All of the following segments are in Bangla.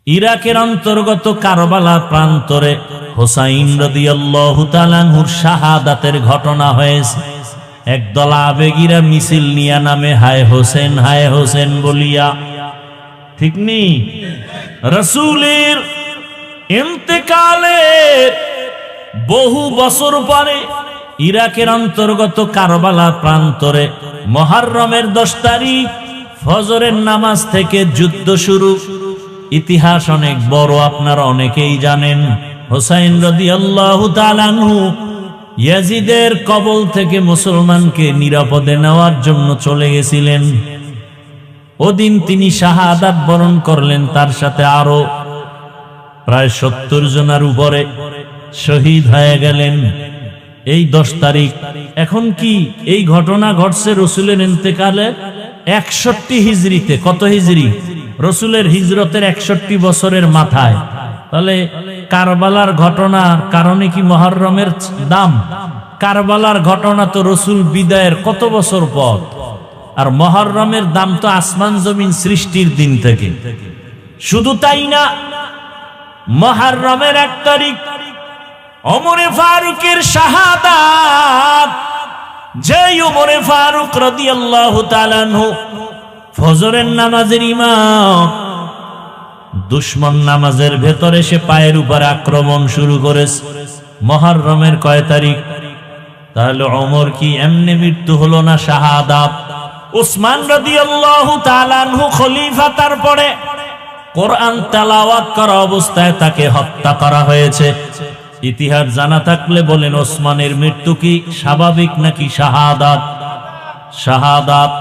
ইরাকের অন্তর্গত কারবালা প্রান্তরে হুসাইন রাদিয়াল্লাহু তাআলা আনহুর শাহাদাতের ঘটনা হয়েছে। একদল আবেগীরা মিছিল নিয়া নামে হায় হোসেন বলিয়া, ঠিক নেই? রাসূলের ইন্তেকালের বহু বছর পরে ইরাকের অন্তর্গত কারবালা প্রান্তরে মুহররমের 10 তারিখ ফজরের নামাজ থেকে যুদ্ধ শুরু। ইতিহাস অনেক বড়, আপনারা অনেকেই জানেন। হুসাইন রাদিয়াল্লাহু তাআলা আনহু ইয়াজিদের কবল থেকে মুসলমানকে নিরাপদে নেওয়ার জন্য চলে গেছিলেন। ওদিন তিনি শাহাদাত বরণ করলেন, তার সাথে আরো প্রায় 70 জনের উপরে শহীদ হয়ে গেলেন এই 10 তারিখ। এখন কি এই ঘটনা ঘটছে রসুলের ইন্তেকালে 61 হিজরিতে। কত হিজরি? রসুলের হিজরতের 61 বছরের মাথায়। তাহলে কারবালার ঘটনার কারণে কি মুহররমের দাম? কারবালার ঘটনা তো রসুল বিদায়ের কত বছর পর, আর মুহররমের দাম তো আসমান জমিন সৃষ্টির দিন থেকে। শুধু তাই না, মুহররমের 1 তারিখ ওমরে ফারুকের শাহাদাত। যে ওমরে ফারুক রাদিয়াল্লাহু তাআলা আনহু ফজরের নামাজের ইমাম, দুশমন নামাজের ভেতরে সে পায়ের উপর আক্রমণ শুরু করেছে। মুহররমের কয় তারিখ? তাহলে ওমর কি এমনি মৃত্যু হলো না? শাহাদাত। উসমান রাদিয়াল্লাহু তাআলা আনহু খলিফা, তারপরে কোরআন তেলাওয়াত করা অবস্থায় তাকে হত্যা করা হয়েছে। ইতিহাস জানা থাকলে বলেন, ওসমানের মৃত্যু কি স্বাভাবিক নাকি শাহাদাত? শাহাদাত।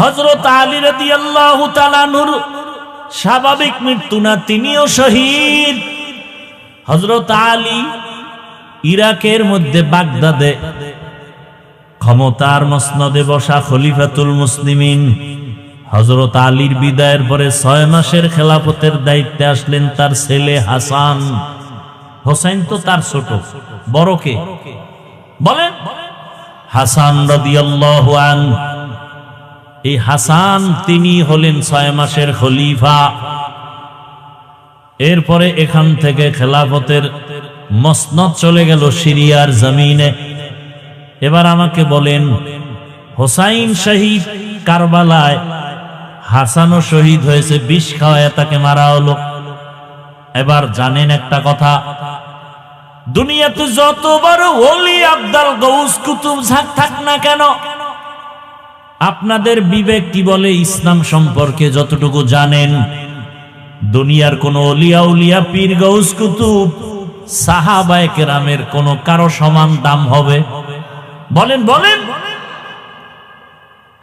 হযরত আলী রাদিয়াল্লাহু তাআলা আনহুর স্বাভাবিক মৃত্যু না, তিনিও শহীদ। হযরত আলী ইরাকের মধ্যে বাগদাদে ক্ষমতার মসনদে বসা খলিফাতুল মুসলিমিন। হযরত আলীর বিদায়ের পরে 6 মাসের খেলাফতের দায়িত্বে আসলেন তার ছেলে হাসান। হোসেন তো তার ছোট, বড় কে বলেন? হাসান রাদিয়াল্লাহু আনহু। এই হাসান তিনি হলেন 6 মাসের খলিফা। এরপরে এখান থেকে খেলাফতের মসনদ চলে গেল সিরিয়ার জমিনে। এবার আমাকে বলেন, হোসাইন শহীদ কারবালায়, হাসানও শহীদ হয়েছে, বিষ খাওয়ায় তাকে মারা হলো। এবার জানেন একটা কথা, দুনিয়াতে যত বড় ওলি আব্দাল গৌস কুতুব থাক না কেন, আপনাদের বিবেক কি বলে ইসলাম সম্পর্কে যতটুকু জানেন, দুনিয়ার কোন ওলিয়া উলিয়া পীর গৌস কুতুব সাহাবায়ে কেরামের কোন কারো সমান দাম হবে? বলেন বলেন।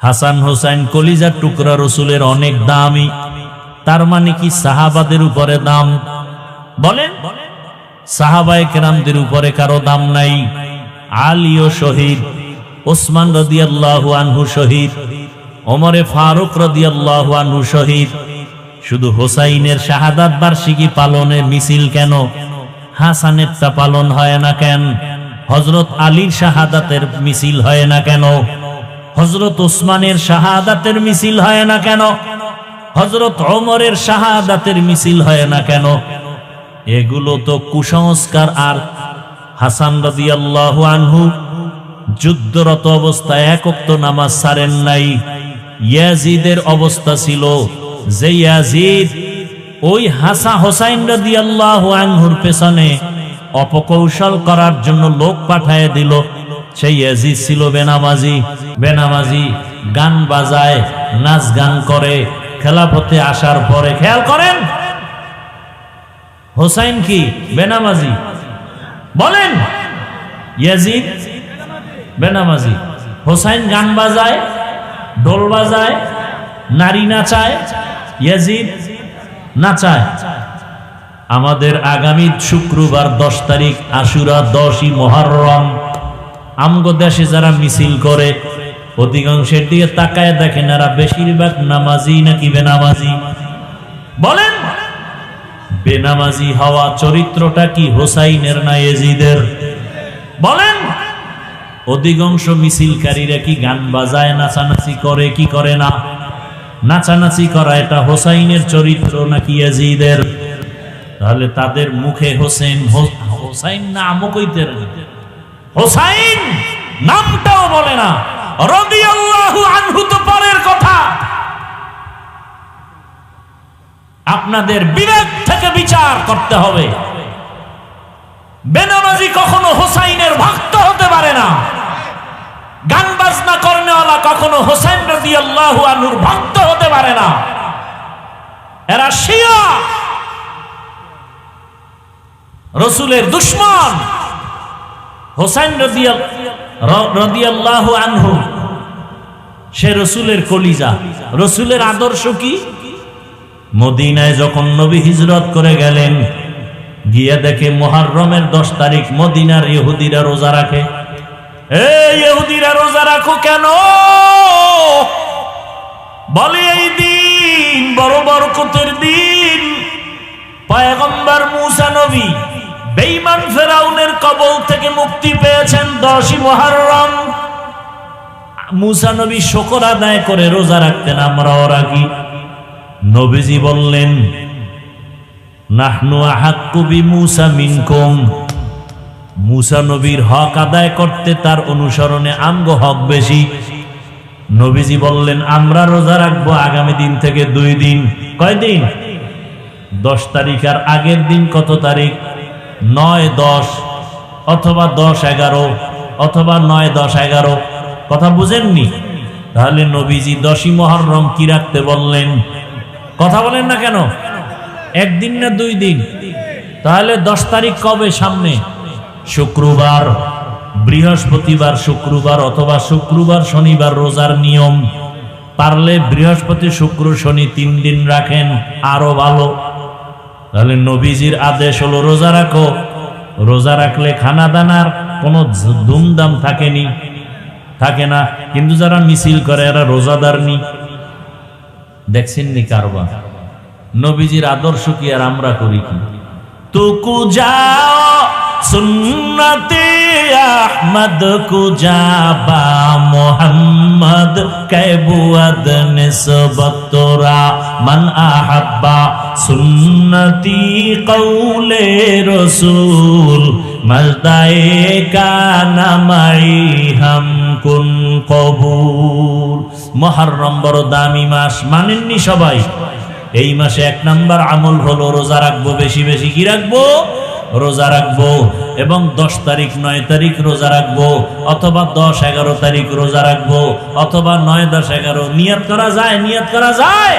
হাসান হোসেন কলিজার টুকরা, রসুলের অনেক দামি। তার মানে কি সাহাবাদের উপরে দাম? বলেন। সাহাবায়ে কেরামদের উপরে কারো দাম নাই। আলীও শহীদ, ওসমান রাদিয়াল্লাহু আনহু শহীদ, ওমরে ফারুক রাদিয়াল্লাহু আনহু শহীদ। শুধু হোসাইনের শাহাদাত বার্ষিকী পালনের মিছিল কেন, হাসানেরটা পালন হয় না কেন? হযরত আলীর শাহাদাতের মিছিল হয় না কেন? হযরত ওসমানের শাহাদাতের মিছিল হয় না কেন? হযরত ওমরের শাহাদাতের মিছিল হয় না কেন? এগুলো তো কুসংস্কার। আর হাসান রাদিয়াল্লাহু আনহু যুদ্ধরত অবস্থায় 1 ওয়াক্ত নামাজ ছাড়েন নাই। ইয়াজিদের অবস্থা ছিল যে ইয়াজিদ ওই হোসাইন রাদিয়াল্লাহু আনহুর পেছনে অপকৌশল করার জন্য লোক পাঠিয়ে দিল। সেই ইয়াজিদ ছিল বেনামাজি, গান বাজায়, নাচ গান করে। খেলাফতে আসার পরে খেয়াল করেন, হোসাইন কি বেনামাজি? বলেন। ইয়াজিদ বেনামাজি, হোসাইন গান বাজায়, ঢোল বাজায়, নারী নাচায়, ইয়াজিদ নাচায়। আমাদের আগামী শুক্রবার 10 তারিখ আশুরা, 10ই মুহররম। আমগো দেশে যারা মিছিল করে অধিকাংশের দিকে তাকায় দেখেন, এরা বেশিরভাগ নামাজি নাকি বেনামাজি? বলেন। বেনামাজি হওয়া চরিত্রটা কি হোসাইনের না ইয়াজিদের? বলেন। অধিকাংশ মিছিলকারীরা কি গান বাজায়, নাচানাচি করে কি করে না? নাচানাচি করা এটা হোসাইনের চরিত্র নাকি ইয়াজিদের? তাহলে তাদের মুখে হোসাইন নামও কইতে হোসাইন নামটাও বলে না, রাদিয়াল্লাহু আনহু তো পরের কথা। আপনাদের বিবেক থেকে বিচার করতে হবে। বেনামাজি কখনো হোসাইনের ভক্ত হতে পারে না, গান বাজনা করনেওয়ালা কখনো হোসেন রাদিয়াল্লাহু আনহুর ভক্ত হতে পারে না। এরা শিয়া, রাসূলের দুশমন। হোসেন রাদিয়াল্লাহু আনহু সে রাসূলের কলিজা। রাসূলের আদর্শ কি? মদিনায় যখন নবী হিজরত করে গেলেন, গিয়ে দেখে মুহররমের 10 তারিখ মদিনার ইহুদিরা রোজা রাখে। এই ইহুদিরা রোজা রাখো কেন? বলে এই দিন বড় বরকতের দিন। পয়গম্বর মুসা নবী বেঈমান ফেরাউনের কবল থেকে মুক্তি পেয়েছেন 10ই মুহররম। মুসা নবী শুকর আদায় করে রোজা রাখতেন, আমরাও রাখি। নবীজি বললেন, নাহনু আহাক্কু বিমুসা মিনকুম। মুসা নবীর হক আদায় করতে তার অনুসরণে আমগো হক বেশি। নবীজি বললেন, আমরা রোজা রাখবো আগামী দিন থেকে 2 দিন। কয়দিন? 10 তারিখ আর আগের দিন কত তারিখ? 9-10 অথবা 10-11 অথবা 9-10-11। কথা বুঝেননি? তাহলে নবীজি 10ই মুহররম কি রাখতে বললেন? কথা বলেন না কেন? একদিন না 2 দিন? তাহলে 10 তারিখ কবে? সামনে শুক্রবার, বৃহস্পতিবার, শুক্রবার অথবা শুক্রবার শনিবার রোজার নিয়ম। পারলে বৃহস্পতি শুক্র শনি 3 দিন রাখেন, আরো ভালো। তাহলে নবীজির আদেশ হলো রোজা রাখো। রোজা রাখলে খানা দানার কোনো ধুমধাম থাকে না। কিন্তু যারা মিছিল করে এরা রোজাদার নি। দেখছেন নি কারবা? নবীজির আদর্শ কি আর আমরা করি কি? তুকু যাও সুন্নতে আহমদ কুজাবা মোহাম্মদ কেবুয়াদ নিসবতরা মান আহাব্বা সুন্নতি কৌলে রসুল মজদায়ে কানা মাই হাম কুন কবুল। মুহররম বড় দামি মাস, মানেননি সবাই? এই মাসে 1 নাম্বার আমল হলো রোজা রাখবো, বেশি বেশি কি রাখবো? রোজা রাখবো। এবং 10 তারিখ 9 তারিখ রোজা রাখবো, অথবা 10-11 তারিখ রোজা রাখবো, অথবা 9-10-11। নিয়ত করা যায়, নিয়ত করা যায়,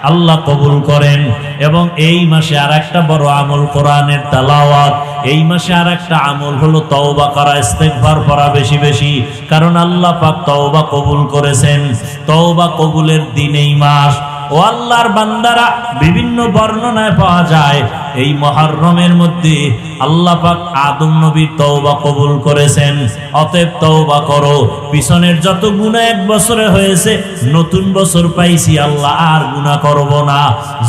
আল্লাহ কবুল করেন। এবং এই মাসে আর একটা বড় আমল কোরআনের তেলাওয়াত। এই মাসে আর একটা আমল হলো তওবা করা, ইস্তেগফার করা বেশি বেশি। কারণ আল্লাহ পাক তওবা কবুল করেছেন। তওবা কবুলের দিন এই মাস। ও আল্লাহর বান্দারা, বিভিন্ন বর্ণনায় পাওয়া যায় এই মুহররমের মধ্যে আল্লাহ পাক আদম নবীর তওবা কবুল করেছেন। অতএব তওবা করো। পিছনের যত গুনাহ 1 বছরে হয়েছে, নতুন বছর পাইছি, আল্লাহ আর গুনাহ করব না।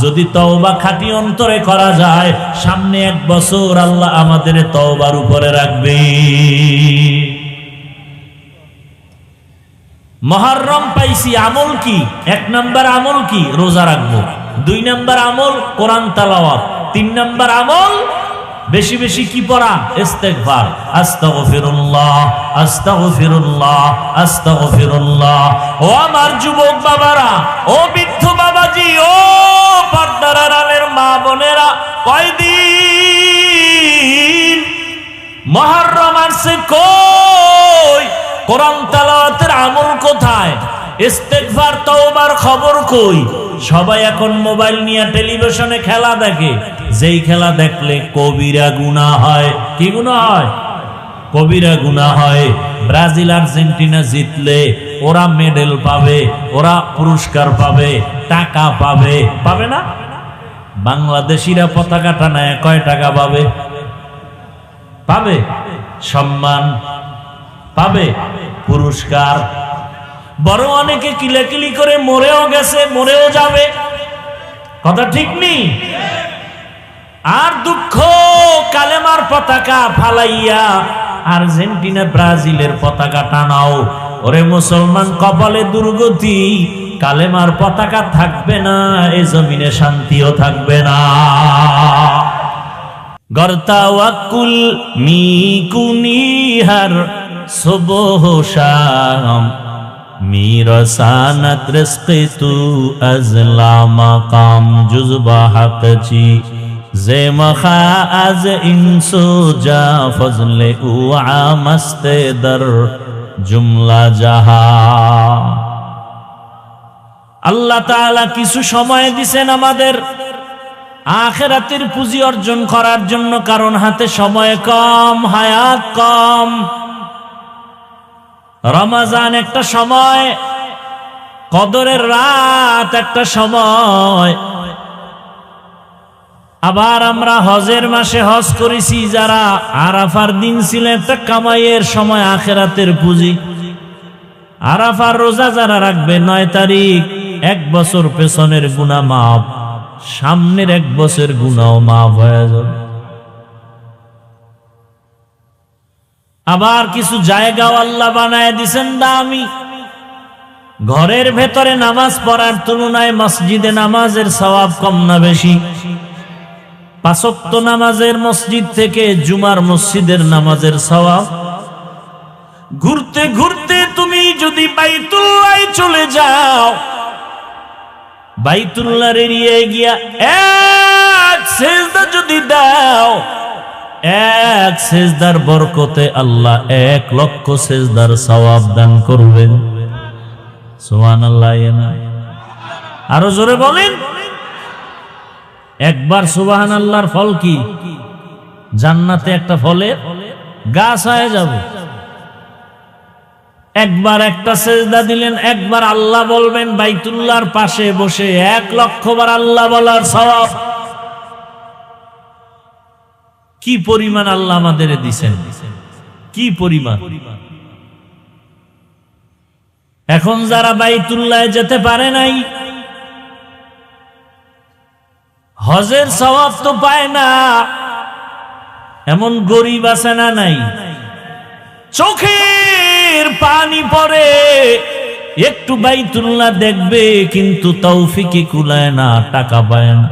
যদি তওবা খাঁটি অন্তরে করা যায়, সামনে 1 বছর আল্লাহ আমাদের তওবার উপরে রাখবে। মুহররম পাইছি, আমল কি? 1 নাম্বার আমল কি? রোজা রাখবো। 2 নাম্বার আমল কোরআন তেলাওয়াত। 3 নাম্বার আমল বেশি বেশি কি পড়া? ইস্তেগফার। আস্তাগফিরুল্লাহ, আস্তাগফিরুল্লাহ, আস্তাগফিরুল্লাহ। ও আমার যুবক বাবারা, ও বৃদ্ধ বাবাজি, ও পর্দার আড়ালের মা বোনেরা, কয়দিন মুহররম আসছে, কই কোরআন তেলাওয়াতের আমল কোথায়? ইস্তেগফার তওবার খবর কই? সবাই এখন মোবাইল নিয়ে টেলিভিশনে খেলা দেখে। যেই খেলা দেখলে কবিরা গুনাহ হয়। কি গুনাহ হয়? কবিরা গুনাহ হয়। ব্রাজিল আর্জেন্টিনা জিতলে ওরা মেডেল পাবে, ওরা পুরস্কার পাবে, টাকা পাবে। পাবে না? বাংলাদেশিরা পতাকা টানায় কয় টাকা পাবে? পাবে সম্মান, পাবে পুরস্কার। বড় অনেকে কিলাকিলি করে মরেও গেছে, মরেও যাবে। কথা ঠিক নেই? আর দুঃখ, কালেমার পতাকা ফালাইয়া আর্জেন্টিনা ব্রাজিলের পতাকা টানাও। ওরে মুসলমান, কপালে দুর্গতি। কালেমার পতাকা থাকবে না, এই জমিনে শান্তিও থাকবে না। গর্তাওয়াকুল মিকুনিহার সুবহ শাম মিরসানাত রিজকি তু আজলা মাকাম জুজবা হাকচি যে মখা আজ ইনসু যা ফজলে উ আমস্তে দর জুমলা জাহা। আল্লাহ তাআলা কিছু সময় দিবেন আমাদের আখিরাতের পুঁজি অর্জন করার জন্য, কারণ হাতে সময় কম, হায়াত কম। রমজান একটা সময়, কদরের রাত একটা সময়, আবার আমরা হজের মাসে হজ করেছি, যারা আরাফার দিন ছিল একটা কামাইয়ের সময়, আখিরাতের পুঁজি। আরাফার রোজা যারা রাখবে 9 তারিখ, 1 বছর পেছনের গুনাহ মাফ, সামনের 1 বছর গুনাহ মাফ হয়ে যাবে। আবার কিছু জায়গাও আল্লাহ বানায় দিয়েছেন দামি। ঘরের ভেতরে নামাজ পড়ার তুলনায় মসজিদে নামাজের সওয়াব কম না বেশি? 5 ওয়াক্ত নামাজের মসজিদ থেকে জুমার মসজিদের নামাজের সওয়াব। ঘুরতে ঘুরতে তুমি যদি বাইতুল্লাহ চলে যাও, বাইতুল্লাহর এরিয়ায় গিয়া এক সেজদা যদি দাও, 1 সেজদার বরকতে আল্লাহ 1 লক্ষ সেজদার সওয়াব দান করবেন। সুবহানাল্লাহ। আরো জোরে বলেন। একবার সুবহানাল্লাহর ফল কি? জান্নাতে একটা ফলের গাছ হয়ে যাবে। একবার একটা সেজদা দিলেন, একবার আল্লাহ বলবেন, বাইতুল্লাহর পাশে বসে 1 লক্ষ বার আল্লাহ বলার সওয়াব। কি পরিমাণ আল্লাহ আমাদের দিছেন, কি পরিমাণ। এখন যারা বাইতুল্লাহ যেতে পারে নাই, হজের সওয়াব তো পায় না, এমন গরিব আছে না নাই? চোখের পানি পড়ে একটু বাইতুল্লাহ দেখবে, কিন্তু তৌফিকে কুলায় না, টাকা পায় না।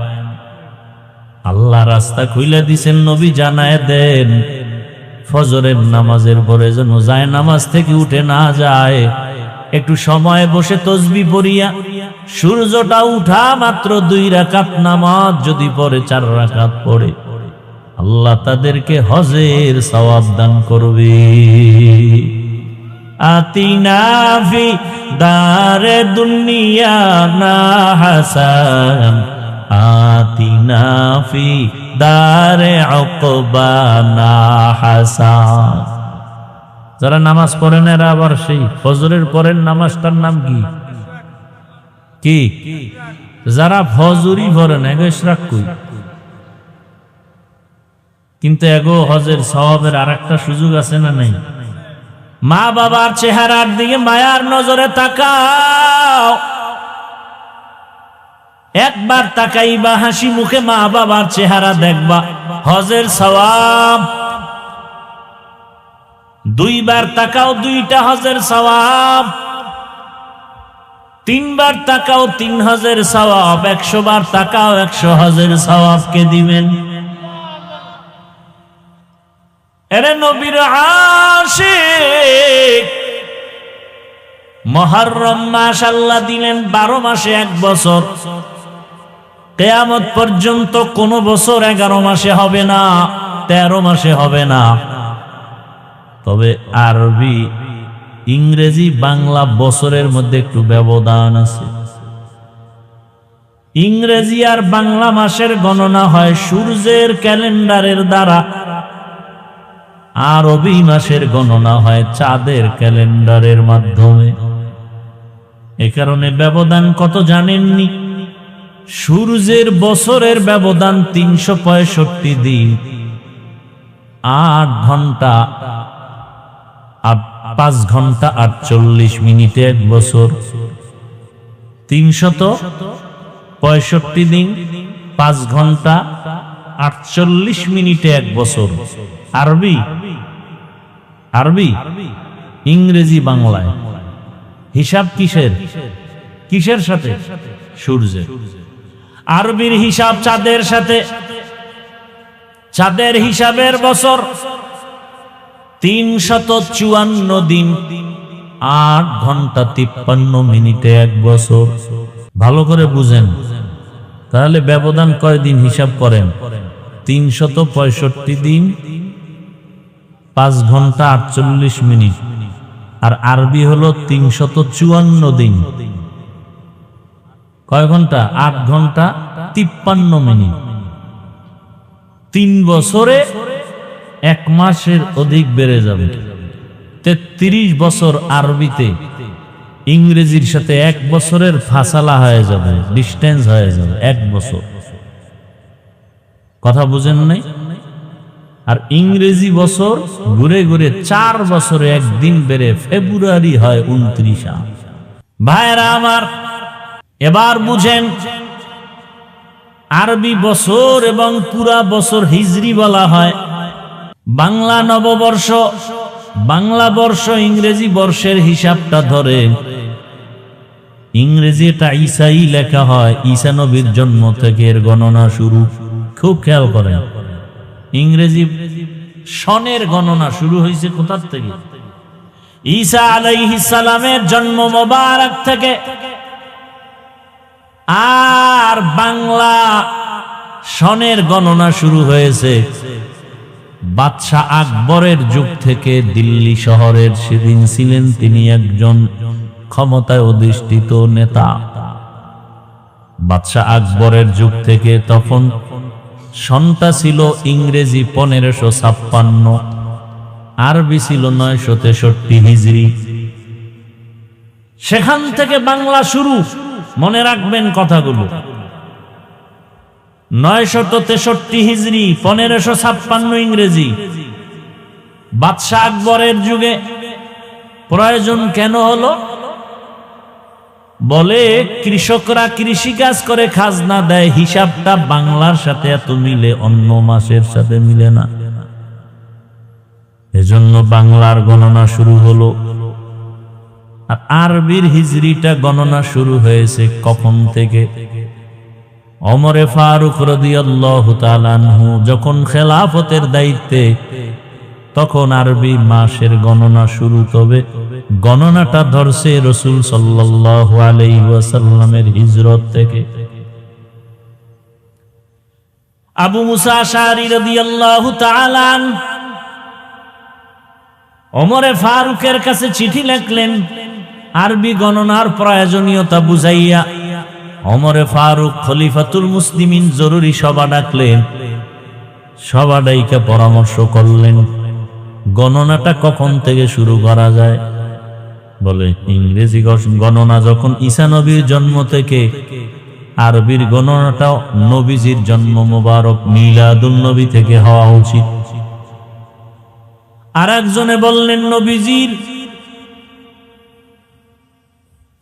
আল্লাহ রাস্তা খুইলা দিছেন, নবী জানায় দেন, ফজরের নামাজের পরে যেন যায় নামাজ থেকে উঠে না যায়, একটু সময় বসে তসবিহ পড়িয়া সূর্যটা উঠা মাত্র 2 রাকাত নামাজ যদি পড়ে, 4 রাকাত পড়ে, আল্লাহ তাদেরকে হজের সওয়াব দান করবে। আতিনা ফি দারে দুনিয়া না হাসান, আতিনা ফি দারে উকবা না হাসান। যারা নামাজ পড়েন এরা আবার সেই ফজরের পরের নামাজটার নাম কি? যারা ফজরই পড়েন এগো ইশরাক কই, কিন্তু এগো হজের সওয়াবের আরেকটা সুযোগ আছে না নাই? মা বাবার চেহারার দিকে মায়ার নজরে তাকাও। একবার তাকাইবা, হাসি মুখে মা বাবার চেহারা দেখবা, হজের সওয়াব। 2 বার তাকাও, 2টা হজের সওয়াব। 3 বার তাকাও, 3 হজের সওয়াব। 100 বার তাকাও, 100 হজের সওয়াব কে দিবেন? এরে নবীর আশিক, মুহররম মাস আল্লাহ দিলেন 12 মাসে 1 বছর। কিয়ামত পর্যন্ত কোন বছর 11 মাসে হবে না, 13 মাসে হবে না। তবে আরবি, ইংরেজি, বাংলা বছরের মধ্যে একটু ব্যবধান আছে। ইংরেজি আর বাংলা মাসের গণনা হয় সূর্যের ক্যালেন্ডারের দ্বারা, আরবি মাসের গণনা হয় চাঁদের ক্যালেন্ডারের মাধ্যমে। এ কারণে ব্যবধান কত জানেননি? সূর্যের বছরের ব্যবধান 365 দিন, 8 ঘন্টা, 5 ঘন্টা 48 মিনিটে 1 বছর। 365 দিন, 5 ঘন্টা 48 মিনিটে 1 বছর। আরবি, ইংরেজি, বাংলায় হিসাব কিসের? কিসের সাথে? সূর্যের। আরবির হিসাব চাঁদের সাথে। চাঁদের হিসাবের বছর 354 দিন 8 ঘন্টা 53 মিনিটে এক বছর। ভালো করে বুঝেন, তাহলে ব্যবধান কয় দিন হিসাব করেন? 365 দিন 5 ঘন্টা 48 মিনিট। আর আরবি হলো 354 দিন কয় ঘন্টা? 8 ঘন্টা 53 মিনিট। 3 বছরে 1 মাসের অধিক বেড়ে যাবে। 33 বছর আরবিতে ইংরেজির সাথে 1 বছরের ফাসালা হয়ে যাবে, ডিস্টেন্স হয়ে যাবে 1 বছর। কথা বুঝেন নাই? আর ইংরেজি বছর ঘুরে ঘুরে 4 বছরে একদিন বেড়ে ফেব্রুয়ারি হয় 29। ভাইরা আমার, এবার বুঝেন, আরবি বছর এবং পুরা বছর হিজরি বলা হয়। বাংলা নববর্ষ, বাংলা বর্ষ ইংরেজি বর্ষের হিসাবটা ধরে ইংরেজি এটা ঈসাই লেখা হয়। ঈসা নবীর জন্ম থেকে এর গণনা শুরু। খুব খেয়াল করেন, ইংরেজি সনের গণনা শুরু হয়েছে কোথার থেকে? ঈসা আলাইহিস সালামের জন্ম মোবারক থেকে। আর বাংলা সনের গণনা শুরু হয়েছে বাদশাহ আকবরের যুগ থেকে। দিল্লি শহরের সেদিন ছিলেন তিনি একজন ক্ষমতায় অধিষ্ঠিত নেতা। বাদশাহ আকবরের যুগ থেকে তখন সনটা ছিল ইংরেজি 1556, আরবি ছিল 963 হিজরি। সেখান থেকে বাংলা শুরু। মনে রাখবেন কথাগুলো। 963 হিজরি 1556 ইংরেজি। বাদশাহ আকবরের যুগে প্রয়োজন কেন হলো? বলে কৃষকরা কৃষিকাজ করে খাজনা দেয়, হিসাবটা বাংলার সাথে এত মিলে, অন্য মাসের সাথে মিলে না। এজন্য বাংলার গণনা শুরু হলো। আর আরবির হিজরিটা গণনা শুরু হয়েছে কখন থেকে? ওমরে ফারুক রাদিয়াল্লাহু তাআলা আনহু যখন খেলাফতের দায়িত্বে, তখন আরবি মাসের গণনা শুরু। তবে গণনাটা ধরছে রাসূল সাল্লাল্লাহু আলাইহি ওয়াসাল্লামের হিজরত থেকে। আবু মুসা আশআরী রাদিয়াল্লাহু তাআলা আনহু ওমরে ফারুকের কাছে চিঠি লিখলেন আরবি গণনার প্রয়োজনীয়তা বুঝাইয়া। ওমরে ফারুক খলিফাতুল মুসলিমিন জরুরি সভা ডাকলেন। সভা ডাইকা পরামর্শ করলেন গণনাটা কখন থেকে শুরু করা যায়। বলে ইংরেজি গণনা যখন ঈসা নবীর জন্ম থেকে, আরবির গণনাটাও নবীজির জন্ম মোবারক মিলাদুন নবী থেকে হওয়া উচিত। আর একজনে বললেন নবীজির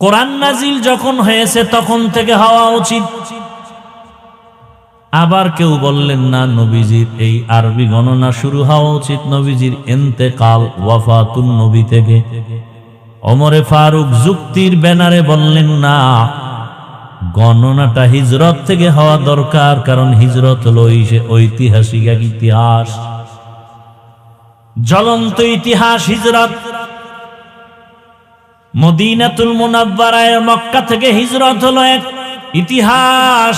কোরআন নাজিল যখন হয়েছে তখন থেকে হওয়া উচিত। আবার কেউ বললেন না, নবীজির এই আরবি গণনা শুরু হওয়া উচিত নবীজির ইন্তেকাল ওয়াফাতুন নবী থেকে। ওমরে ফারুক যুক্তির ব্যানারে বললেন না, গণনাটা হিজরত থেকে হওয়া দরকার, কারণ হিজরত হলো ঐতিহাসিক এক ইতিহাস, জ্বলন্ত ইতিহাস হিজরত। মদিনাতুল মুনাওয়ারায় মক্কা থেকে হিজরত হলো এক ইতিহাস,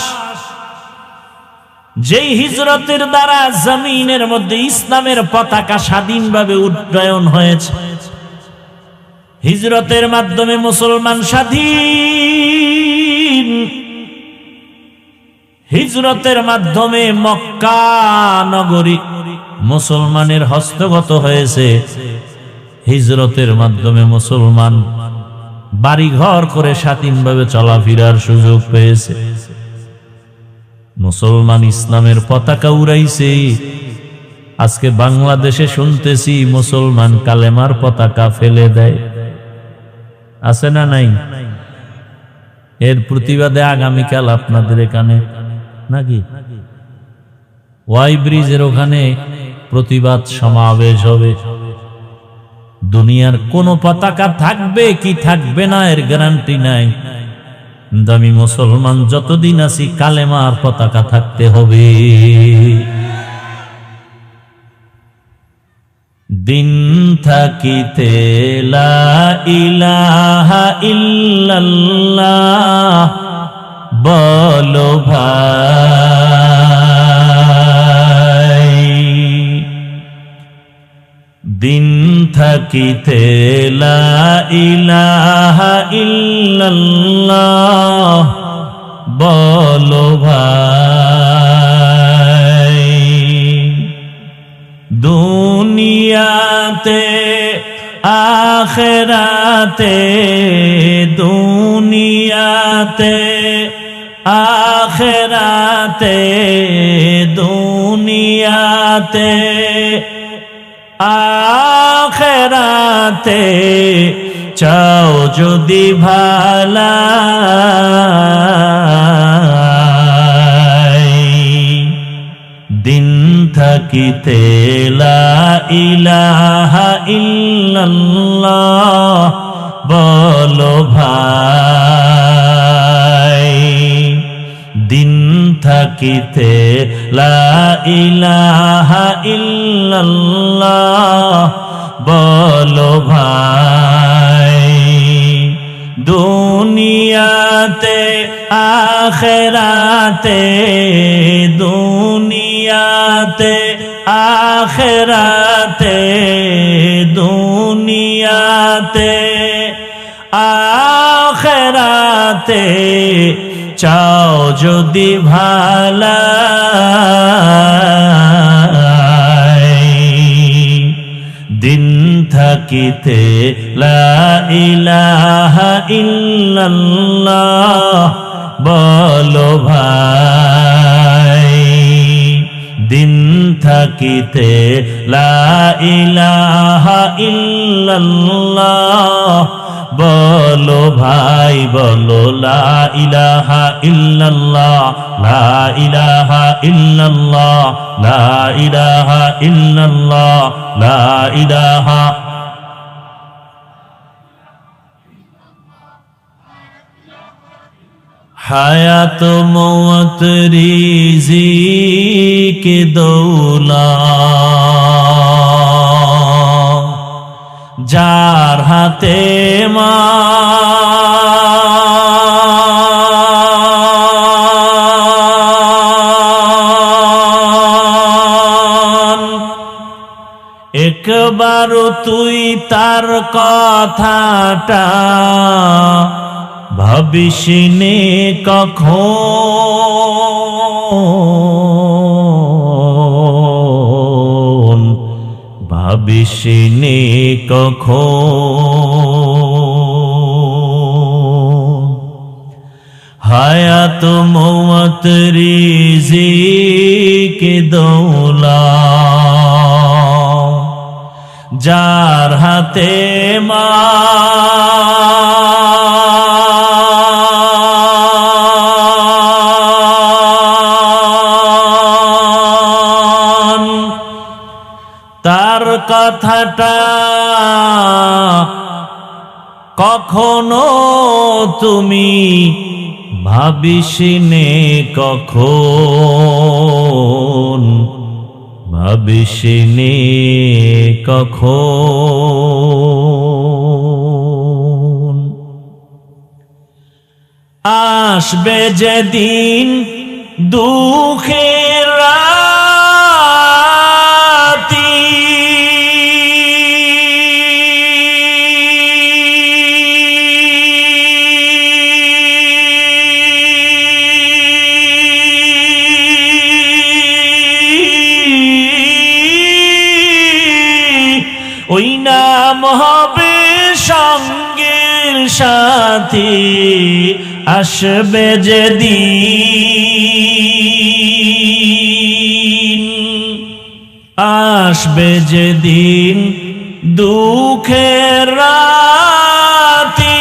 যেই হিজরতের দ্বারা জমিনের মধ্যে ইসলামের পতাকা স্বাধীনভাবে উড্ডয়ন হয়েছে। হিজরতের মাধ্যমে মুসলমান স্বাধীন। হিজরতের মাধ্যমে মক্কা নগরী মুসলমানের হস্তগত হয়েছে। হিজরতের মাধ্যমে মুসলমান বাড়ি ঘর করে স্বাধীনভাবে চলাফেরার সুযোগ পেয়েছে। মুসলমান ইসলামের পতাকা উড়াইছে। আজকে বাংলাদেশে শুনতেছি মুসলমান কালেমার পতাকা ফেলে দেয়, আছে না নাই? এর প্রতিবাদে আগামীকাল আপনাদের এখানে নাকি ওয়াই ব্রিজের ওখানে প্রতিবাদ সমাবেশ হবে। দুনিয়ার কোন পতাকা থাকবে কি থাকবে না এর গ্যারান্টি নাই, আমি মুসলমান যতদিন আছি কালেমার পতাকা থাকতে হবে। দিন থাকিতে লা ইলাহা ইল্লাল্লাহ বলো ভাই, দিন থাকিতে লা ইলাহা ইল্লাল্লাহ বলো ভাই। দুনিয়াতে আখিরাতে, দুনিয়াতে আখিরাতে, দুনিয়াতে আখিরাতে চাও যদি ভালাই, দিন থাকিতে লা ইলাহা ইল্লাল্লাহ বলো ভাই। দিন থাকিতে লা ইলাহা ইল্লাল্লাহ বলো ভাই। দুনিয়াতে আখিরাতে, দুনিয়াতে আখিরাতে, দুনিয়াতে আখিরাতে চাও যদি ভালাই, দিন থাকিতে লা ইলাহা ইল্লাল্লাহ বলো ভাই। দিন থাকিতে লা ইলাহা ইল্লাল্লাহ বলো ভাই, বলো লা ইলাহা ইল্লাল্লাহ, লা ইলাহা ইল্লাল্লাহ, লা ইলাহা ইল্লাল্লাহ, লা ইলাহা। হায়াত মওত রিজিক দৌলত যার হাতে মান, একবার তুই তার কথাটা ভাবিসিনে কখন, ভাবিসিনে কখন। হায়াত মওত রিজিক দৌলত যার হাতে মান, তার কথাটা কখনো তুমি ভাবিসিনে কখন, ভাবিসিনে কখন। আসবে যেদিন দুঃখের রাতি, ওই নাম হবে সঙ্গের সাথী। আসবে যেদিন, আসবে যেদিন দুঃখের রাতি,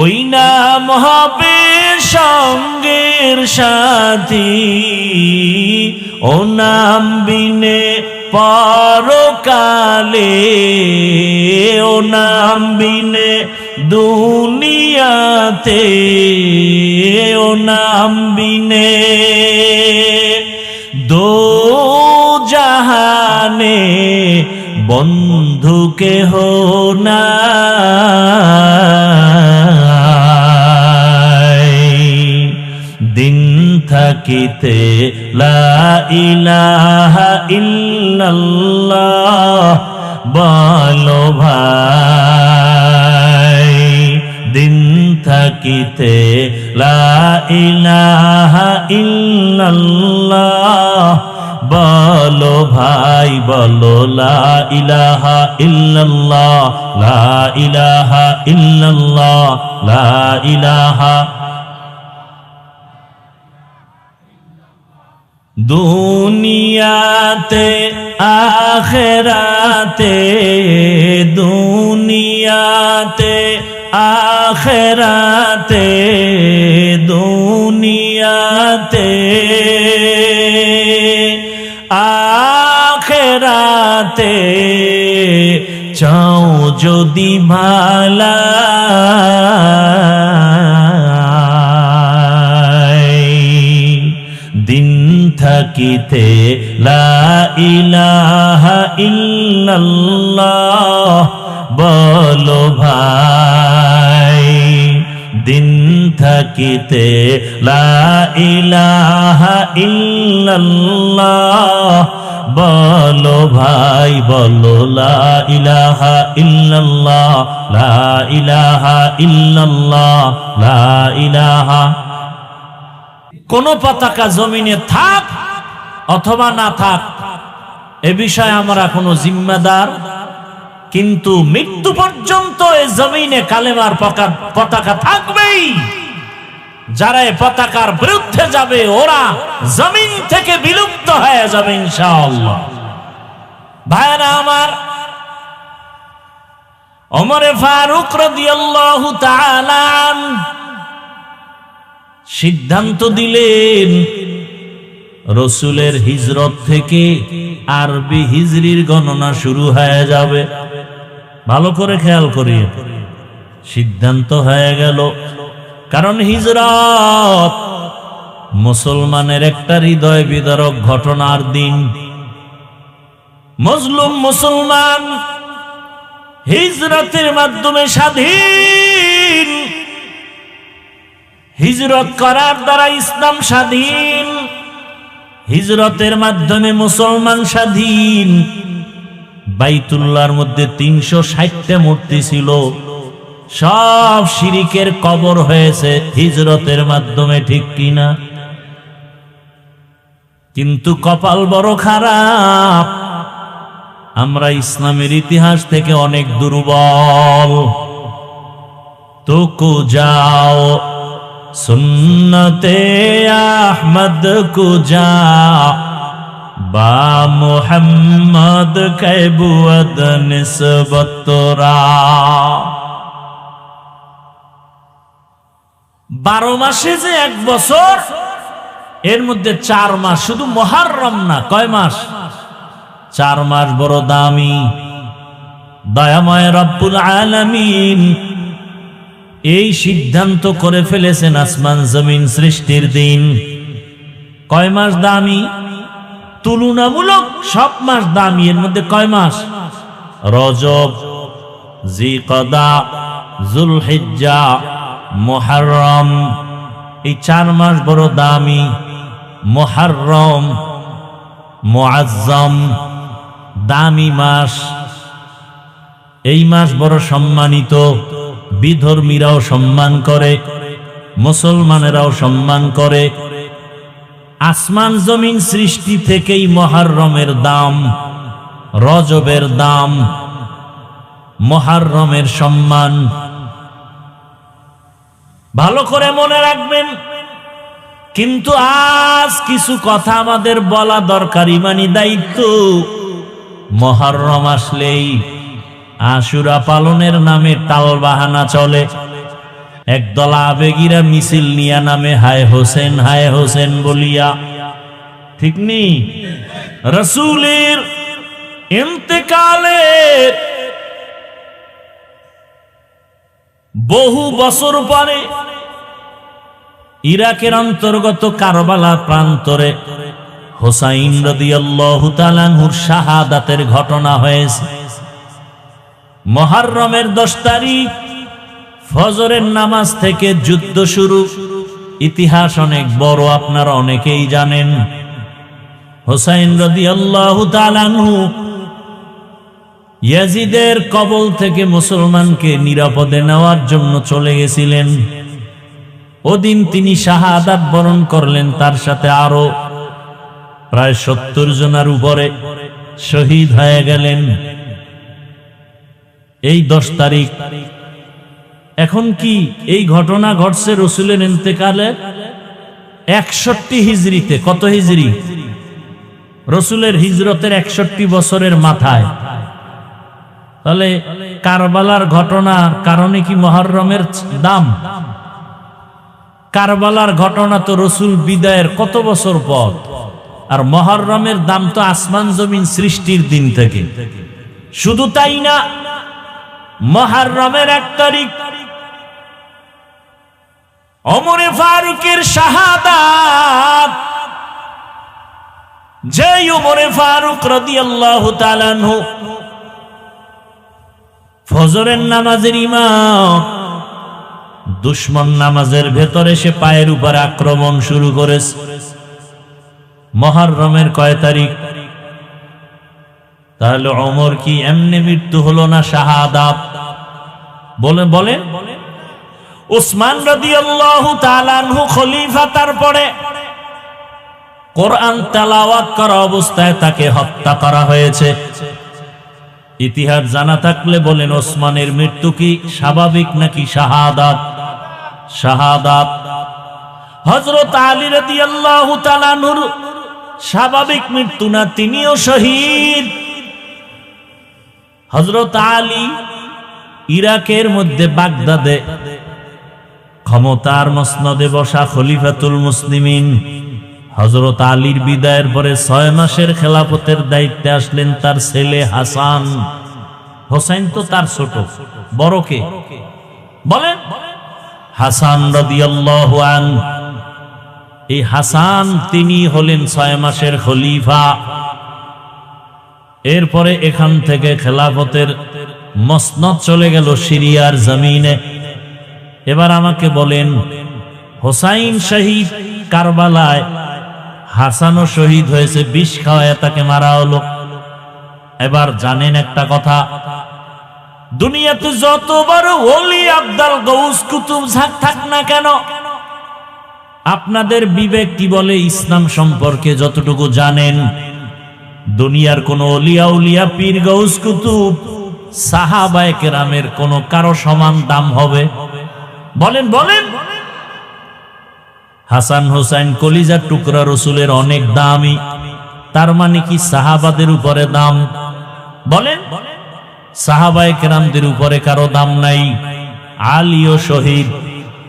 ওই নাম হবে সঙ্গের সাথী, ও নাম বিনে পরকালে, ও নাম বিনে দুনিয়াতে, ও নাম বিনে দো জাহানে বন্ধু কেহ নাই। দিন থাকিতে লা ইলাহা ইল্লাল্লাহ বলো ভাই, দিন থাকিতে লা ইলাহা ইল্লাল্লাহ বলো ভাই, বলো লা ইলাহা ইল্লাল্লাহ, লা ইলাহা ইল্লাল্লাহ, লা ইলাহা। দুনিয়াতে আখিরাতে, দুনিয়াতে আখিরাতে, দুনিয়াতে আখিরাতে চাও যদি ভালাই, দিন থাকিতে লা ইলাহা ইল্লাল্লাহ বলো ভাই, দিন থাকিতে লা ইলাহা ইল্লাল্লাহ বলো ভাই, বলো লা ইলাহা ইল্লাল্লাহ, লা ইলাহা ইল্লাল্লাহ, লা ইলাহা। কোন পতাকা জমিনে থাক অথবা না থাক এ বিষয়ে আমরা কোনো জিম্মেদার, কিন্তু মৃত্যু পর্যন্ত এই জমিনে কালেমার পতাকা থাকবেই। যারা এই পতাকার বিরুদ্ধে যাবে ওরা জমিন থেকে বিলুপ্ত হয়ে যাবে ইনশাআল্লাহ। ভাইরা আমার, ওমর ফারুক রাদিয়াল্লাহু তাআলা আনহু সিদ্ধান্ত দিলেন রসুলের হিজরত থেকে আরবি হিজরির গণনা শুরু হয়ে যাবে। ভালো করে খেয়াল করি, সিদ্ধান্ত হয়ে গেল। কারণ হিজরত মুসলমানের একটা হৃদয় বিদারক ঘটনার দিন। মজলুম মুসলমান হিজরতের মাধ্যমে স্বাধীন, হিজরত করার দ্বারা ইসলাম স্বাধীন, হিজরতের মাধ্যমে মুসলমান স্বাধীন। বাইতুল্লাহর মধ্যে ৩৬০টা মূর্তি ছিল, সব শিরিকের কবর হয়েছে হিজরতের মাধ্যমে, ঠিক কিনা? কিন্তু কপাল বড় খারাপ, আমরা ইসলামের ইতিহাস থেকে অনেক দুর্বল। তো কো যাও সুন্নতে আহমদ কো যা, বা মুহাম্মদ কৈবুয়দ নিসবত তোরা। 12 মাসে যে 1 বছর, এর মধ্যে 4 মাস শুধু মুহররম না, কয় মাস? 4 মাস বড় দামি। দয়াময় রব্বুল আলামিন এই সিদ্ধান্ত করে ফেলেছেন আসমান জমিন সৃষ্টির দিন। কয় মাস দামি? তুলনামূলক সব মাস দামি। এর মধ্যে কয় মাস? রজব, জিকদা, যুলহিজ্জা, মুহররম, এই 4 মাস বড় দামি। মুহররম মুআজ্জম, দামি মাস। এই মাস বড় সম্মানিত, বিধর্মীরাও সম্মান করে, মুসলমানেরাও সম্মান করে। আসমান জমিন সৃষ্টি থেকেই মুহররমের দাম, রজবের দাম, মুহররমের সম্মান। ভালো করে মনে রাখবেন। কিন্তু আজ কিছু কথা আমাদের বলা দরকার, ইমানি দায়িত্ব। মুহররম আসলেই আশুরা পালনের নামে টালবাহানা চলে। একদল আবেগীরা মিছিল নিয়া নামে হায় হোসেন বলিয়া, ঠিক নি? রাসূলের ইন্তেকালের বহু বছর পরে ইরাকের অন্তর্গত কারবালা প্রান্তরে হোসাইন রাদিয়াল্লাহু তাআলা আনহুর শাহাদাতের ঘটনা হয়েছে। মুহররমের 10 তারিখ ফজরের নামাজ থেকে যুদ্ধ শুরু। ইতিহাস অনেক বড়, আপনারা অনেকেই জানেন। হোসাইন রাদিয়াল্লাহু তাআলা আনহু ইয়াজিদের কবল থেকে মুসলমানকে নিরাপদে নেওয়ার জন্য চলে গেছিলেন। ওদিন তিনি শাহাদাত বরণ করলেন, তার সাথে আরো প্রায় 70 জনের উপরে শহীদ হয়ে গেলেন এই 10 তারিখ। এখন কি এই ঘটনা ঘটছে রাসূলের ইন্তেকালে 61 হিজরিতে। কত হিজরি? রাসূলের হিজরতের 61 বছরের মাথায়। তাহলে কারবালার ঘটনার কারণে কি মুহররমের দাম? কারবালার ঘটনা তো রাসূল বিদায়ের কত বছর পর, আর মুহররমের দাম তো আসমান জমিন সৃষ্টির দিন থেকে। শুধু তাই না, মুহররমের 1 তারিখ ওমরে ফারুকের শাহাদাত। যে ওমরে ফারুক রাদিয়াল্লাহু তাআলা আনহু ফজরের নামাজের ইমাম, দুশমন নামাজের ভেতরে সে পায়ের উপর আক্রমণ শুরু করেছে। মুহররমের কয় তারিখ? তাহলে ওমর কি এমনি মৃত্যু হলো না শাহাদাত? বলেন। উসমান রাদিয়াল্লাহু তাআলা আনহু খলিফা, তারপরে কোরআন তেলাওয়াত করা অবস্থায় তাকে হত্যা করা হয়েছে। ইতিহাস জানা থাকলে বলেন, ওসমানের মৃত্যু কি স্বাভাবিক নাকি শাহাদাত? শাহাদাত। হযরত আলী রাদিয়াল্লাহু তাআলা আনহুর স্বাভাবিক মৃত্যু না, তিনিও শহীদ। হযরত আলী ইরাকের মধ্যে বাগদাদে ক্ষমতার মসনদে বসা খলিফাতুল মুসলিমিন। হযরত আলীর বিদায়ের পরে 6 মাসের খেলাফতের দায়িত্বে আসলেন তার ছেলে হাসান। হোসেন তো তার ছোট, বড় কে বলেন? হাসান রাদিয়াল্লাহু আনহু। এই হাসান তিনি হলেন 6 মাসের খলিফা। এরপরে এখান থেকে খেলাফতের মসনদ চলে গেল সিরিয়ার জমিনে। এবার আমাকে বলেন, হোসাইন শহীদ কারবালায়, হাসানও শহীদ হয়েছে, বিষ খাওয়ায় তাকে মারা হলো। এবার জানেন একটা কথা, দুনিয়াতে যত বড় ওলি আব্দাল গৌস কুতুব থাক না কেন, আপনাদের বিবেক কি বলে ইসলাম সম্পর্কে যতটুকু জানেন, দুনিয়ার কোন ওলিয়া উলিয়া পীর গৌস কুতুব সাহাবায়ে কেরামের কোন কারো সমান দাম হবে? বলেন। হাসান হোসেন কলিজার টুকরা রাসূলের অনেক দামি, তার মানে কি সাহাবাদের উপরে দাম? বলেন, সাহাবায়ে কেরামদের উপরে কারো দাম নাই। আলীও শহীদ,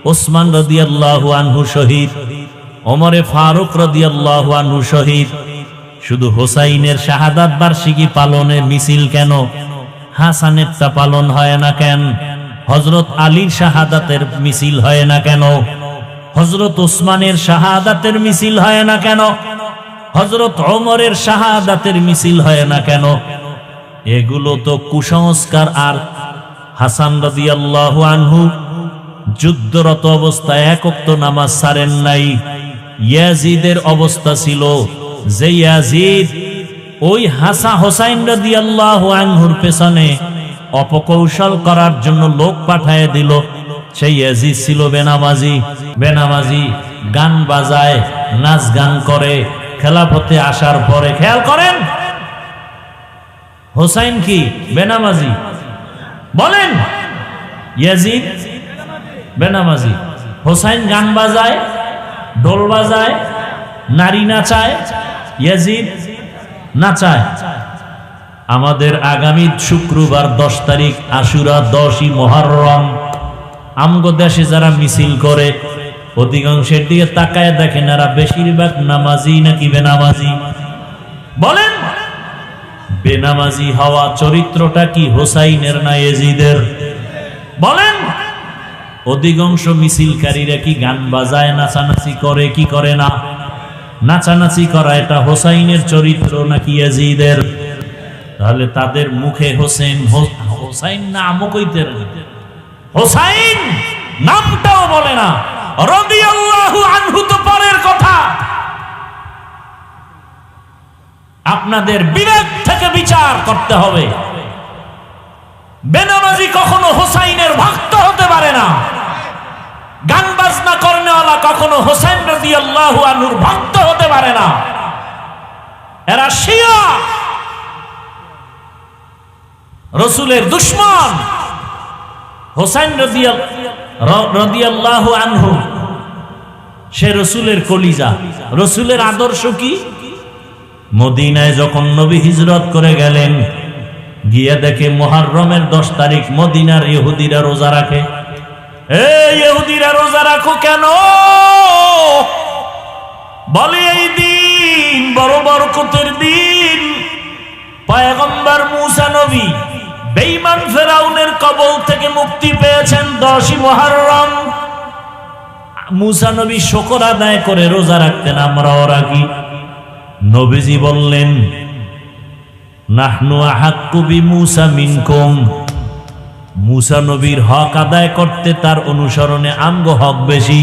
ওসমান রাদিয়াল্লাহু আনহু শহীদ, ওমরে ফারুক রাদিয়াল্লাহু আনহু শহীদ। শুধু হোসাইনের শাহাদাত বার্ষিকী পালনের মিছিল কেন, হাসানেরটা পালন হয় না কেন? হযরত আলীর শাহাদাতের মিছিল হয় না কেন? হযরত ওসমানের শাহাদাতের মিছিল হয় না কেন? হযরত ওমরের শাহাদাতের মিছিল হয় না কেন? এগুলো তো কুসংস্কার। আর হাসান রাদিয়াল্লাহু আনহু যুদ্ধরত অবস্থায় 1 ওয়াক্ত নামাজ ছাড়েন নাই। ইয়াজিদের অবস্থা ছিল যে ইয়াজিদ ওই হোসাইন রাদিয়াল্লাহু আনহুর পেছনে অপকৌশল করার জন্য লোক পাঠিয়ে দিল। সেই ইয়াজিদ ছিল বেনামাজি, গান বাজায়, নাচ গান করে। খেলাফতে আসার পরে খেয়াল করেন, হোসাইন কি বেনামাজি? বলেন, ইয়াজিদ বেনামাজি, হোসাইন গান বাজায়, ঢোল বাজায়, নারী নাচায়, ইয়াজিদ নাচায়। আমাদের আগামী শুক্রবার 10 তারিখ আশুরা, 10ই মুহররম। আমগো দেশে যারা মিছিল করে অধিকাংশের দিকে তাকায় দেখেন এরা বেশিরভাগ নামাজি নাকি বেনামাজি? বলেন, বেনামাজি হওয়া চরিত্রটা কি হোসাইনের না ইয়াজিদের? বলেন, অধিকাংশ মিছিলকারীরা কি গান বাজায়, নাচানাচি করে কি করে না? নাচানাচি করা এটা হোসাইনের চরিত্র নাকি ইয়াজিদের? তাহলে তাদের মুখে হোসাইন নামও কইতে হোসাইন নামটাও বলে না, রাদিয়াল্লাহু আনহু তো পরের কথা। আপনাদের বিবেক থেকে বিচার করতে হবে। বেনামাজি কখনো হোসাইনের ভক্ত হতে পারে না, গান বাজনা করেনেওয়ালা কখনো হোসেন রাদিয়াল্লাহু আনহুর ভক্ত হতে পারে না। এরা শিয়া, রাসূলের দুশমন। হোসেন রাদিয়াল্লাহু আনহু সে রাসূলের কলিজা। রাসূলের আদর্শ কি? মদিনায় যখন নবী হিজরত করে গেলেন, গিয়ে দেখে মুহররমের 10 তারিখ মদিনার ইহুদিরা রোজা রাখে। এই ইহুদিরা রোজা রাখো কেন? বলে এই দিন বড় বরকতের দিন। পয়গম্বর মুসা নবী বেঈমান ফেরাউনের কবল থেকে মুক্তি পেয়েছেন 10ই মুহররম। মুসা নবী শুকর আদায় করে রোজা রাখতেন, আমরাও রাখি। নবীজি বললেন, নাহনু আহাক্কু বিমুসা মিনকুম। মুসা নবীর হক আদায় করতে তার অনুসরণে আমগো হক বেশি।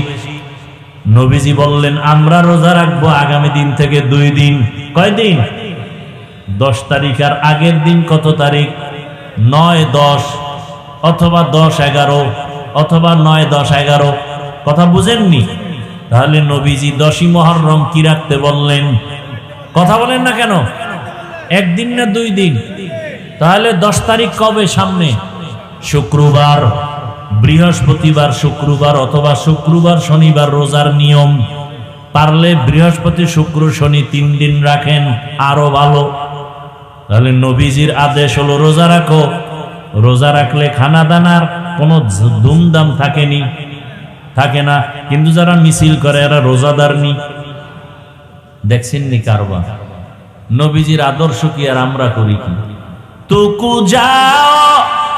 নবীজি বললেন, আমরা রোজা রাখবো আগামী দিন থেকে 2 দিন। কয় দিন? 10 তারিখ আর আগের দিন কত তারিখ? 9-10 অথবা 10-11 অথবা 9-10-11। কথা বুঝেননি? তাহলে নবীজি 10ই মুহররম কি রাখতে বললেন? কথা বলেন না কেন? একদিন না 2 দিন? তাহলে 10 তারিখ কবে? সামনে শুক্রবার, বৃহস্পতিবার, শুক্রবার অথবা শুক্রবার শনিবার রোজার নিয়ম। পারলে বৃহস্পতি শুক্র শনি 3 দিন রাখেন, আরো ভালো। তাহলে নবীজির আদেশ হলো রোজা রাখো। রোজা রাখলে খানা দানার কোনো ধুমধাম থাকে না। কিন্তু যারা মিছিল করে এরা রোজাদার নি। দেখছেন নি কারবার? নবীজির আদর্শ কি আর আমরা করি কি? তুকু যাও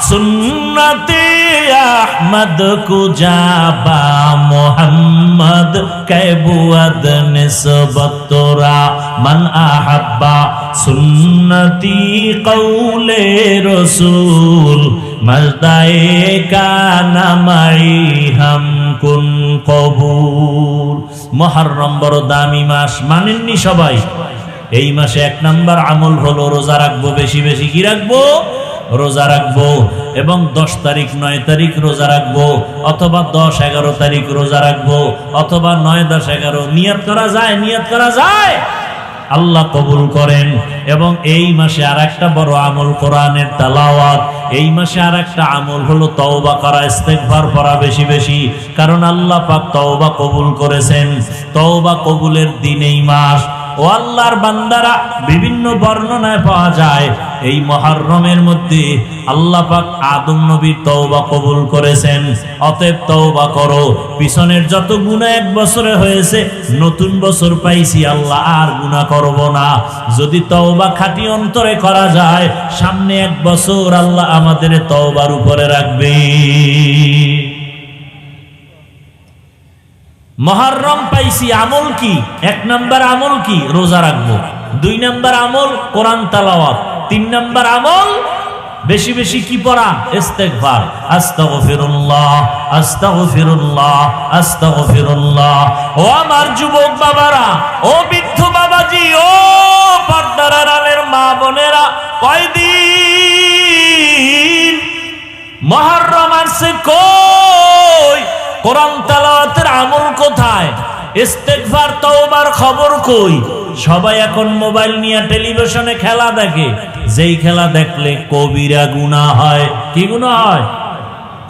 সুন্নতে আহমদ কুজাবা মোহাম্মদ কেবুয়াদ নিসবত তোরা মান আহাব্বা সুন্নতি কৌলে রসুল মজদায়ে কানা মাই হাম কুন কবুল। মুহররম বড় দামি মাস, মানেননি সবাই? এই মাসে 1 নাম্বার আমল হলো রোজা রাখবো, বেশি বেশি কি রাখবো? রোজা রাখবো। এবং 10 তারিখ 9 তারিখ রোজা রাখবো, অথবা 10-11 তারিখ রোজা রাখবো, অথবা 9-10-11। নিয়ত করা যায়, আল্লাহ কবুল করেন। এবং এই মাসে আরেকটা বড় আমল কোরআনের তেলাওয়াত। এই মাসে আরেকটা আমল হলো তওবা করা, ইস্তেগফার করা বেশি বেশি। কারণ আল্লাহ পাক তওবা কবুল করেছেন। তওবা কবুলের দিন এই মাস। ও আল্লাহর বান্দারা, বিভিন্ন বর্ণনায় পাওয়া যায় এই মুহররমের মধ্যে আল্লাহ পাক আদম নবীর তওবা কবুল করেছেন। অতএব তওবা করো। পিছনের যত গুনাহ 1 বছরে হয়েছে, নতুন বছর পাইছি, আল্লাহ আর গুনাহ করব না। যদি তওবা খাঁটি অন্তরে করা যায়, সামনে 1 বছর আল্লাহ আমাদের তওবার উপরে রাখবে। মুহররম পাইছি, আমল কি? 1 নাম্বার আমল কি? রোজা রাখবো। 2 নাম্বার আমল কোরআন তেলাওয়াত। 3 নাম্বার আমল বেশি বেশি কি পড়া? ইস্তেগফার। আস্তাগফিরুল্লাহ, আস্তাগফিরুল্লাহ, আস্তাগফিরুল্লাহ। ও আমার যুবক বাবারা, ও বৃদ্ধ বাবাজি, ও পর্দার আড়ালের মা বোনেরা, কয়দিন মুহররম আসছে, কই কোরআন তেলাওয়াতের আমল কোথায়? ইস্তেগফার তওবার খবর কই? সবাই এখন মোবাইল নিয়ে টেলিভিশনে খেলা দেখে। যেই খেলা দেখলে কবিরা গুনাহ হয়। কি গুনাহ হয়?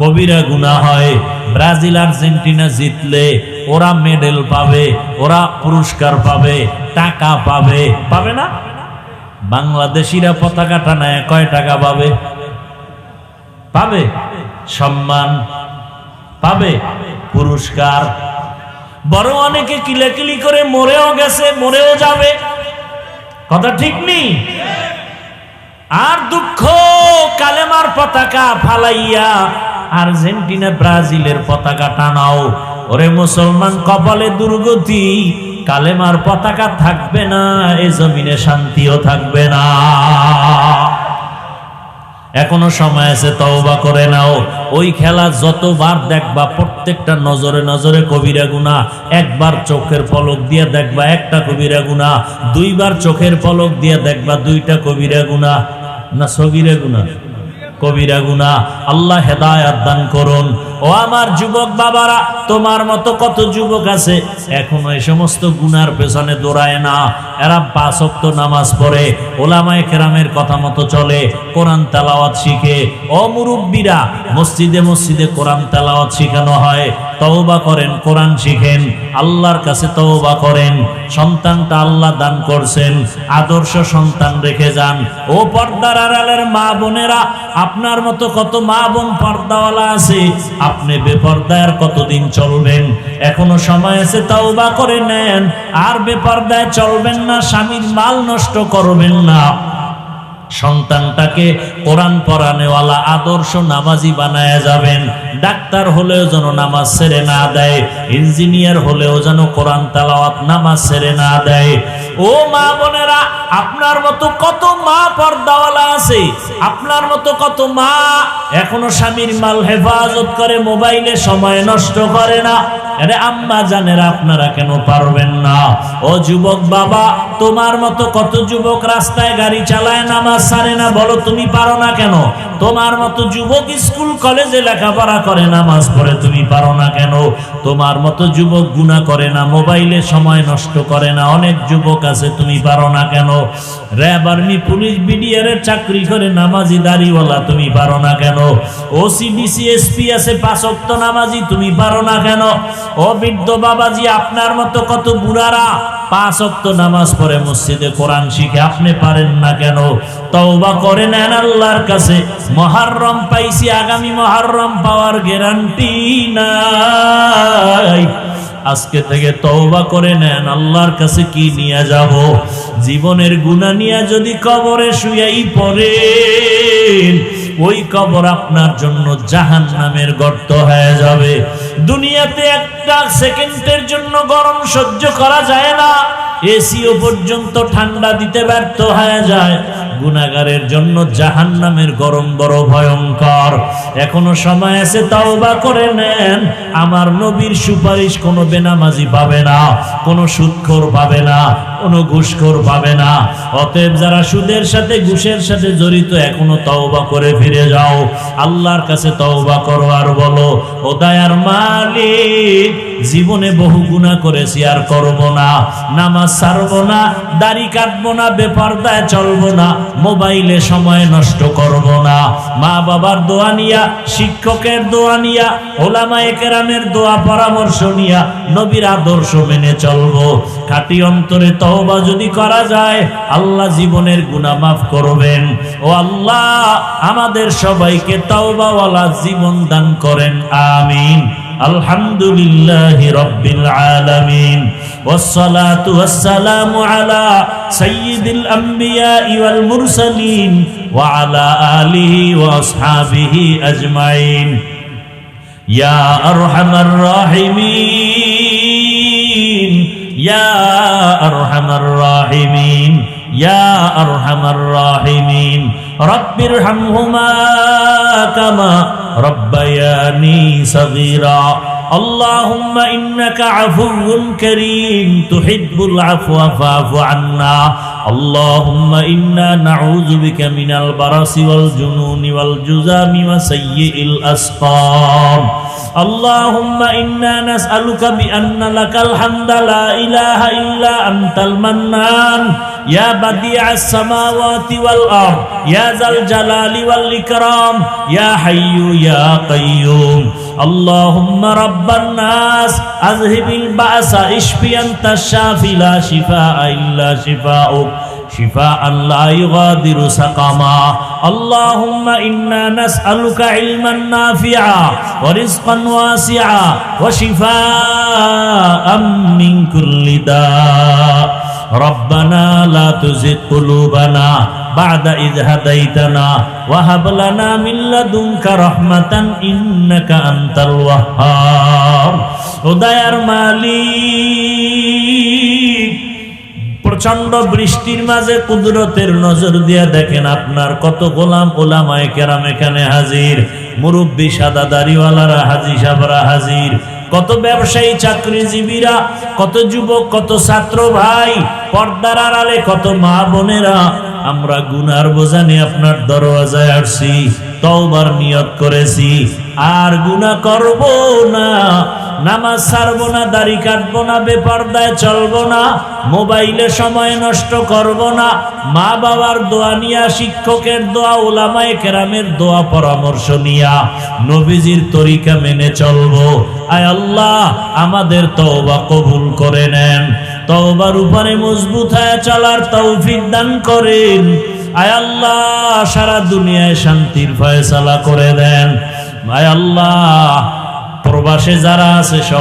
কবিরা গুনাহ হয়। ব্রাজিল আর্জেন্টিনা জিতলে ওরা মেডেল পাবে, ওরা পুরস্কার পাবে, টাকা পাবে না? বাংলাদেশিরা পতাকা টানায় কয় টাকা পাবে? সম্মান। পাবে পুরস্কার। বড় অনেকে কিলাকিলি করে মরেও গেছে, মরেও যাবে, কথা ঠিক নেই। আর দুঃখ, কালেমার পতাকা ফালাইয়া আর্জেন্টিনা ব্রাজিলের পতাকা টানাও। ওরে মুসলমান, কপালে দুর্গতি, কালেমার পতাকা থাকবে না, এ জমিনে শান্তিও থাকবে না। এখনো সময় আছে, তওবা করে নাও। ওই খেলা যতবার দেখবা প্রত্যেকটা নজরে নজরে কবিরা গুনাহ। একবার চোখের পলক দিয়ে দেখবা একটা কবিরা গুনাহ, দুইবার চোখের পলক দিয়ে দেখবা দুইটা কবিরা গুনাহ, না সগীরা গুনাহ, কবিরা গুনাহ। আল্লাহ হেদায়েত দান করুন। ও আমার যুবক বাবারা, তোমার মতো কত যুবক আছে এখনো এই সমস্ত গুনার পেছনে দৌড়ায় না। এরা 5 ওয়াক্ত নামাজ পড়ে, ওলামায়ে কেরামের কথা মতো চলে, কোরআন তেলাওয়াত শিখে। ও মুরব্বীরা, মসজিদে মসজিদে কোরআন তেলাওয়াত শিখানো হয়। তওবা করেন, কোরআন শিখেন, আল্লাহর কাছে তওবা করেন। সন্তানটা আল্লাহ দান করছেন, আদর্শ সন্তান রেখে যান। ও পর্দার আড়ালের মা বোনেরা, আপনার মতো কত মা বোন পর্দাওয়ালা আছে, আপনি বেপর্দায় আর কতদিন চলবেন? এখনো সময় আছে, তওবা করে নেন। আর বেপর্দায় চলবেন না, স্বামীর মাল নষ্ট করবেন না। সন্তানটাকে কোরআন পড়ানেওয়ালা আদর্শ নামাজি বানায়া যাবেন। ডাক্তার হলেও যেন নামাজ ছেড়ে না দেয়, ইঞ্জিনিয়ার হলেও যেন কোরআন তেলাওয়াত নামাজ ছেড়ে না দেয়। ও মা বোনেরা, আপনার মতো কত মা পর্দাওয়ালা আছে, আপনার মতো কত মা এখনো স্বামীর মাল হেফাজত করে, মোবাইলে সময় নষ্ট করে না। আরে আম্মা জানেরা, আপনারা কেন পারবেন না? ও যুবক বাবা, তোমার মতো কত যুবক রাস্তায় গাড়ি চালায়, নামাজ ছাড়ে না, বলো তুমি পারো না কেন? তোমার মতো যুবক স্কুল কলেজে লেখাপড়া করে, নামাজ পড়ে, তুমি পারো না কেন? তোমার মতো যুবক গুনাহ করে না, মোবাইলে সময় নষ্ট করে না, অনেক যুবক আছে, তুমি পারো না কেন? র্যাব, আর্মি, পুলিশ, বিডিআরের চাকরি করে, নামাজি দাড়িওয়ালা, তুমি পারো না কেন? ওসিডিসি, এসপি আছে, 5 ওয়াক্ত নামাজি, তুমি পারো না কেন? ও বৃদ্ধ বাবাজি, আপনার মতো কত বুড়ারা 5 ওয়াক্ত নামাজ পড়ে, মসজিদে কোরআন শিখে, আপনি পারেন না কেন? তওবা করে নেন আল্লাহর কাছে। মুহররম পাইছি, আগামী মুহররম পাওয়ার গ্যারান্টি নাই। আজকে থেকে তওবা করে নেন, আল্লাহর কাছে কি নিয়ে যাব? জীবনের গুনাহ নিয়ে যদি কবরে শুয়াই পড়েন, ওই কবর আপনার জন্য জাহান্নামের গর্ত হয়ে যাবে। দুনিয়াতে একটা সেকেন্ডের জন্য গরম সহ্য করা যায় না, এসিও পর্যন্ত ঠান্ডা দিতে ব্যর্থ হয়ে যায়। গুনাহগারের জন্য জাহান্নামের গরম বড় ভয়ঙ্কর। এখনো সময় আছে, তওবা করে নেন। আমার নবীর সুপারিশ কোনো বেনামাজি পাবে না, কোনো সুদখোর পাবে না, কোনো ঘুষখোর পাবে না। অতএব যারা সুদের সাথে ঘুষের সাথে জড়িত, এখনো তওবা করে ফিরে যাও, আল্লাহর কাছে তওবা করো আর বলো, ও দয়ার মালিক, জীবনে বহু গুনাহ করেছি, আর করব না, নামাজ ছাড়বো না, দাড়ি কাটবো না, বেপরদায় চলবো না, মোবাইলে সময় নষ্ট করব না, মা বাবার দোয়া নিয়া, শিক্ষকের দোয়া নিয়া, ওলামায়ে কেরামের দোয়া পরামর্শ নিয়া নবীর আদর্শ মেনে চলবো। খাঁটি অন্তরে তওবা যদি করা যায়, আল্লাহ জীবনের গুনাহ মাফ করবেন। ও আল্লাহ, আমাদের সবাইকে তওবাওয়ালা জীবন দান করেন, আমিন। আলহামদুলিল্লাহি রাব্বিল আলামিন, ওয়াসসালাতু ওয়াসসালামু আলা সাইয়্যিদিল আমবিয়া ওয়াল মুরসালিন ওয়া আলা আলিহি ওয়া আসহাবিহি আজমাইন। ইয়া আরহামার রাহিমিন, ইয়া আরহামার রাহিমিন, ইয়া আরহামার রাহিমিন, রাব্বিরহামহুমা কামা রব্বায়ানি সগীরা। আল্লাহুম্মা ইন্নাকা আফুউন কারীম তুহিব্বুল আফওয়া ফা'ফু আন্না। আল্লাহুম্মা ইন্না নাউযু বিকা মিনাল বারাসি ওয়াল জুনুনি ওয়াল জুযামি ওয়া সাইয়্যিল আসকাম। আল্লাহুম্মা ইন্না নাসআলুকা বিআন্না লাকাল হামদা লা ইলাহা ইল্লা আনতাল মান্নান ইয়া বাদিআস সামাওয়াতি ওয়াল আরদ ইয়া যাল জালালি ওয়াল ইকরাম ইয়া হাইয়্যু ইয়া কাইয়্যুম। আল্লাহুম্মা রাব্বান নাস আযহিবিল বা'সা ইশফি আনতাশ শাফি লা শিফাআ ইল্লা শিফাউক شفاء لا يغادر سقما اللهم إنا نسألك علما نافعا ورزقا واسعا وشفاء من كل داء ربنا لا تزغ قلوبنا بعد إذ هديتنا وهب لنا من لدنك رحمة إنك أنت الوهاب উদয়ার মালিক প্রচন্ড বৃষ্টির মাঝে কুদরতের নজর দিয়ে দেখেন আপনার কত গোলাম ওলামায়ে কেরাম এখানে হাজির, মুরব্বী সাদা দাড়িওয়ালারা হাজী সাহেবরা হাজির, কত ব্যবসায়ী চাকরিজীবীরা, কত যুবক, কত ছাত্র ভাই, পর্দার আড়ালে কত মা বোনেরা, আমরা গুনার বোঝা নিয়ে আপনার দরওয়াজায় আসছি, তওবার নিয়ত করেছি, আর গুনাহ করব না, নামাজ ছাড়বো না, দাড়ি কাটবো না, বেপরদায় চলবো না, মোবাইলে সময় নষ্ট করব না, মা বাবার দোয়া নিয়া, শিক্ষকের দোয়া, উলামায়ে কেরামের দোয়া পরামর্শ নিয়া নবীজির তরিকা মেনে চলবো। আয় আল্লাহ আমাদের তওবা কবুল করে নেন, তওবার উপরে মজবুত হয়ে চলার তৌফিক দান করেন। আয় আল্লাহ সারা দুনিয়ায় শান্তির ফয়সালা করে দেন। আয় আল্লাহ প্রবাসে যারা আছে সব